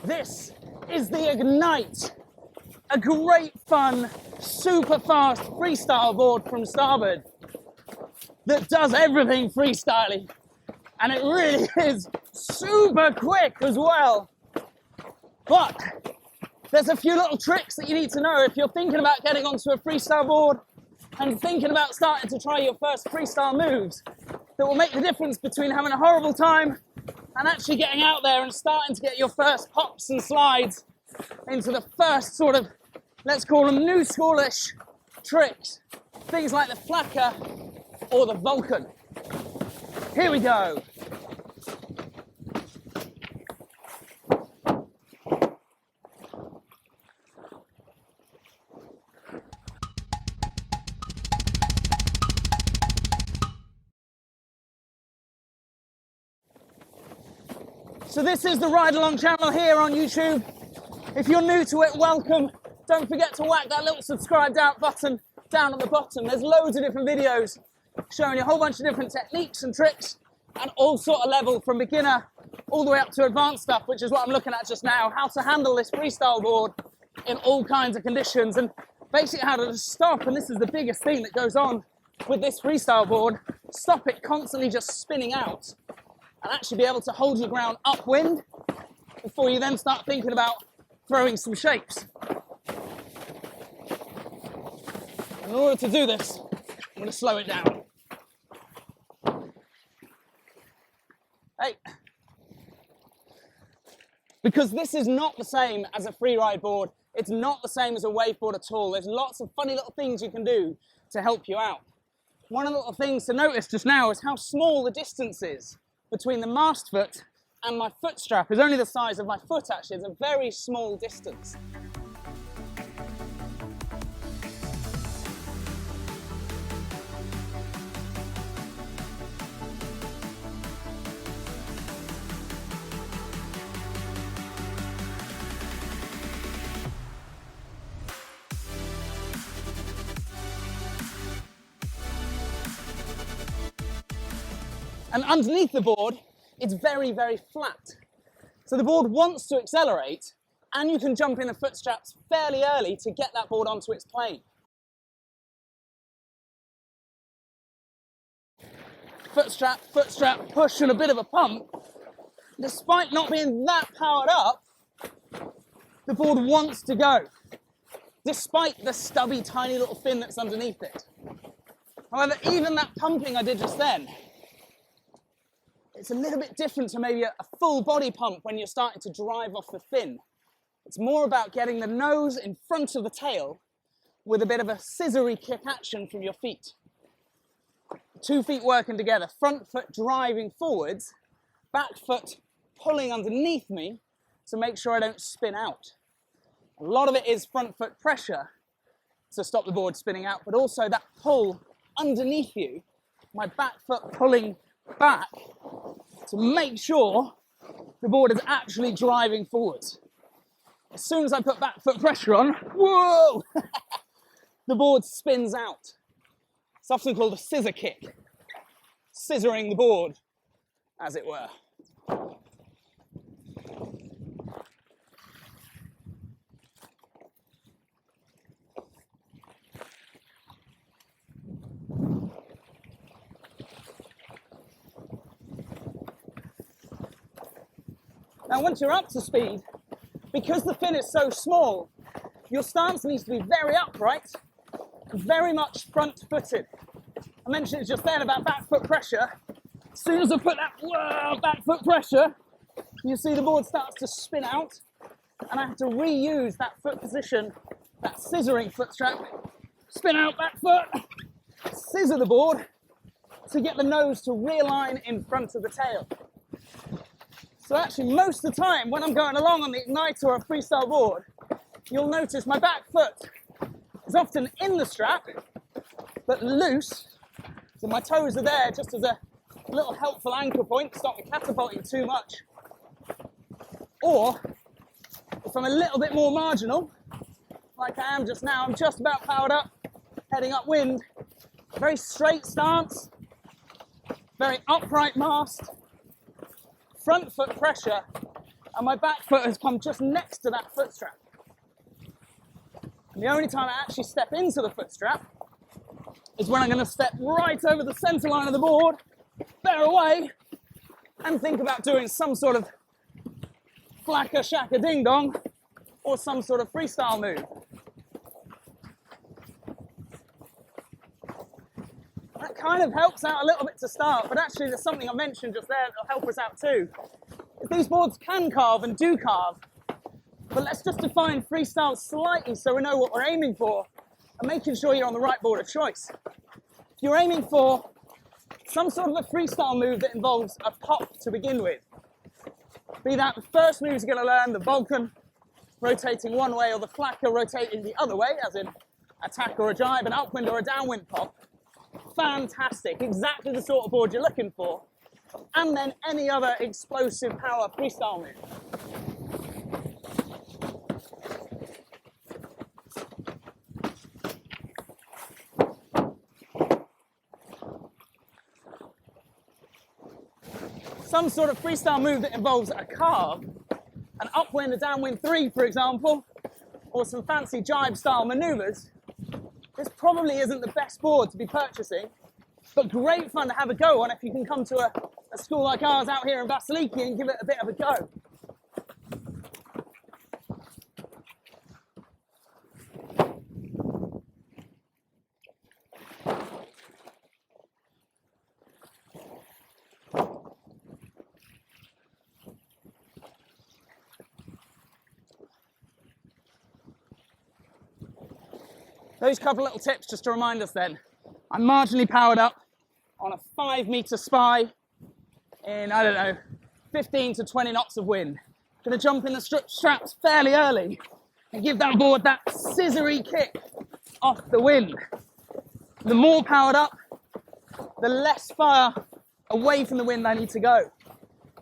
This is the Ignite, a great fun, super fast freestyle board from Starboard that does everything freestyling, and it really is super quick as well. But there's a few little tricks that you need to know if you're thinking about getting onto a freestyle board and thinking about starting to try your first freestyle moves that will make the difference between having a horrible time and actually getting out there and starting to get your first pops and slides into the first sort of, let's call them new schoolish tricks. Things like the flacker or the Vulcan. Here we go. So this is the Ridealong channel here on YouTube. If you're new to it, welcome. Don't forget to whack that little subscribed out button down at the bottom. There's loads of different videos showing you a whole bunch of different techniques and tricks and all sort of level from beginner all the way up to advanced stuff, which is what I'm looking at just now. How to handle this freestyle board in all kinds of conditions and basically how to just stop. And this is the biggest thing that goes on with this freestyle board. Stop it constantly just spinning out and actually be able to hold your ground upwind before you then start thinking about throwing some shapes. In order to do this, I'm going to slow it down. Hey. Because this is not the same as a free ride board. It's not the same as a waveboard at all. There's lots of funny little things you can do to help you out. One of the little things to notice just now is how small the distance is between the mast foot and my foot strap. Is only the size of my foot actually. It's a very small distance. And underneath the board, it's very, very flat. So the board wants to accelerate, and you can jump in the foot straps fairly early to get that board onto its plane. Foot strap, push and a bit of a pump. Despite not being that powered up, the board wants to go, despite the stubby, tiny little fin that's underneath it. However, even that pumping I did just then, it's a little bit different to maybe a full body pump when you're starting to drive off the fin. It's more about getting the nose in front of the tail with a bit of a scissory kick action from your feet. 2 feet working together, front foot driving forwards, back foot pulling underneath me to make sure I don't spin out. A lot of it is front foot pressure to stop the board spinning out, but also that pull underneath you, my back foot pulling back to make sure the board is actually driving forwards. As soon as I put back foot pressure on, whoa, the board spins out. It's often called a scissor kick, scissoring the board, as it were. Now, once you're up to speed, because the fin is so small, your stance needs to be very upright, very much front-footed. I mentioned just then about back foot pressure. As soon as I put that back foot pressure, you see the board starts to spin out, and I have to reuse that foot position, that scissoring foot strap, spin out back foot, scissor the board to get the nose to realign in front of the tail. So actually, most of the time when I'm going along on the Ignite or a freestyle board, you'll notice my back foot is often in the strap, but loose. So my toes are there just as a little helpful anchor point to stop me catapulting too much. Or, if I'm a little bit more marginal, like I am just now, I'm just about powered up, heading upwind, very straight stance, very upright mast, front foot pressure, and my back foot has come just next to that foot strap. And the only time I actually step into the foot strap is when I'm going to step right over the center line of the board, bear away, and think about doing some sort of flakka shaka ding dong or some sort of freestyle move. That kind of helps out a little bit to start, but actually there's something I mentioned just there that'll help us out too. These boards can carve and do carve, but let's just define freestyle slightly so we know what we're aiming for and making sure you're on the right board of choice. If you're aiming for some sort of a freestyle move that involves a pop to begin with, be that the first move you're going to learn, the Vulcan rotating one way or the flakka rotating the other way, as in a tack or a jibe, an upwind or a downwind pop, fantastic, exactly the sort of board you're looking for. And then any other explosive power freestyle move. Some sort of freestyle move that involves a carve, an upwind, a downwind 3, for example, or some fancy jibe style maneuvers. This probably isn't the best board to be purchasing, but great fun to have a go on if you can come to a school like ours out here in Vassiliki and give it a bit of a go. Those couple little tips just to remind us then. I'm marginally powered up on a 5-meter spy in, I don't know, 15 to 20 knots of wind. Gonna jump in the straps fairly early and give that board that scissory kick off the wind. The more powered up, the less far away from the wind I need to go.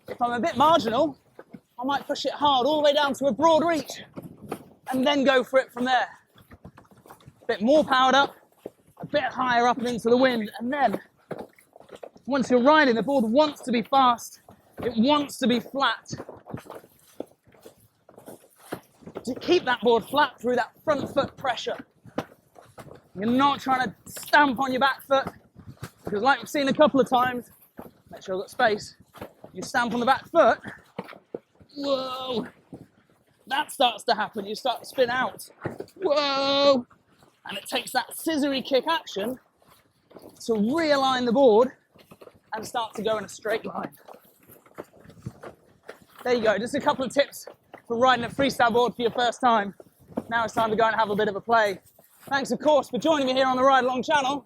If I'm a bit marginal, I might push it hard all the way down to a broad reach and then go for it from there. A bit more powered up, a bit higher up and into the wind, and then once you're riding, the board wants to be fast, it wants to be flat. To keep that board flat through that front foot pressure. You're not trying to stamp on your back foot, because like we've seen a couple of times, make sure I've got space, you stamp on the back foot, whoa, that starts to happen, you start to spin out, whoa, and it takes that scissory kick action to realign the board and start to go in a straight line. There you go, just a couple of tips for riding a freestyle board for your first time. Now it's time to go and have a bit of a play. Thanks, of course, for joining me here on the Ridealong channel.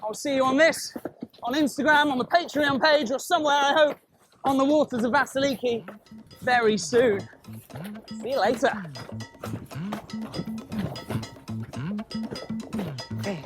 I'll see you on this, on Instagram, on the Patreon page, or somewhere, I hope, on the waters of Vassiliki very soon. See you later. Hey.